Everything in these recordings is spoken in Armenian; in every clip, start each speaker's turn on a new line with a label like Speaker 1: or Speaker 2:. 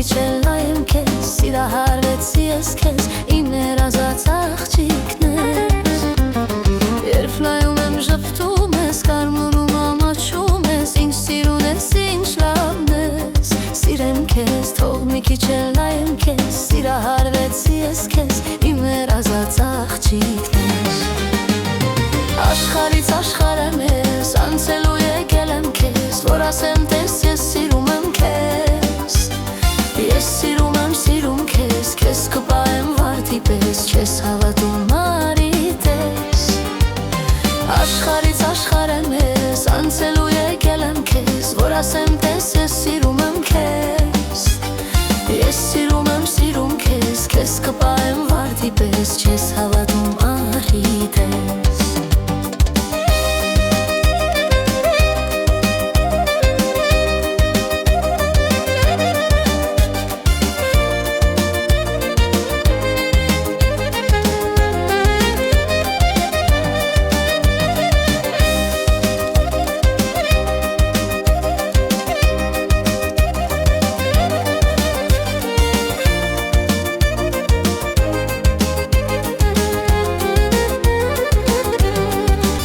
Speaker 1: քիչ էլ նայեմ քեզ, սիրահարվեցի ես քեզ, իմ ներազած աղջիկներ։ Երբ նայում եմ ժպտում ես, կարմրում ամաչում ես, ինձ սիրուն ես, ինչ լավն ես, սիրեմ քեզ, թող մի քիչ էլ նայեմ քեզ, սիրահարվեցի ես քեզ, իմ ներազած աղջիկներ։ Աշխարհից աշխարհ եմ ես, անցելու եկել եմ քեզ, որ ասեմ տես ես սիրում եմ քեզ, ես սիրում քեզ, քեզ կպահեմ վարդի պես, չես հավատում արիդ ես։ Աշխարհից աշխարհ եմ ես, անցելու եկել եմ քեզ, որ ասեմ տես ես սիրում եմ քեզ, ես սիրում քեզ, քեզ կպահեմ վարդի պես, չես հավատում արիդ ես։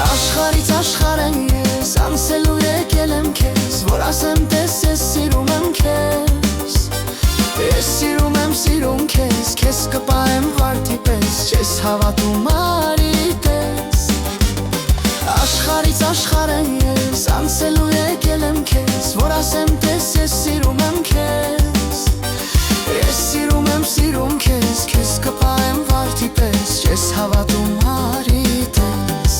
Speaker 1: Աշխարհ եմ ես, անցելու եկել եմ քեզ, որ ասեմ տես ես սիրում եմ քեզ, ես սիրում քեզ, քեզ կպահեմ վարդի պես, չես հավատում արիդ ես։ Աշխարհից աշխարհ եմ ես, անցելու եկել եմ քեզ, որ ասեմ տես ես սիրում եմ քեզ, ես սիրում քեզ, քեզ կպահեմ վարդի պես, չես հավատում արիդ ես։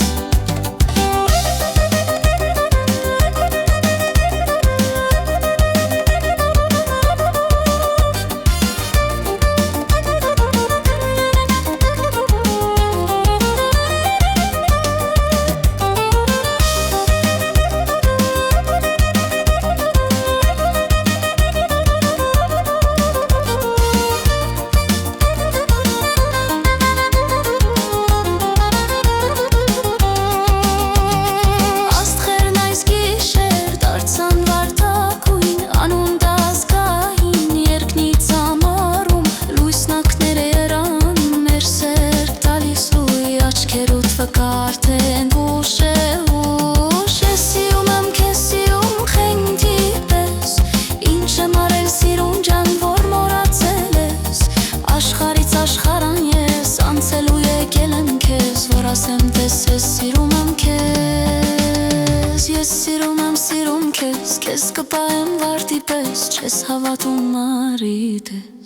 Speaker 1: Կարթեն ուշ է ուշ, ես սիրում եմ քեզ, սիրում խենգի պես, ինչ եմ արել սիրուն ջան, որ մորացել ես։ Աշխարհից աշխարհ ես, անցելու եկել եմ քեզ, որ ասեմ տես ես սիրում եմ քեզ, ես սիրում քեզ, քեզ կպահեմ վարդի պես, չես հավատում արիդ ես։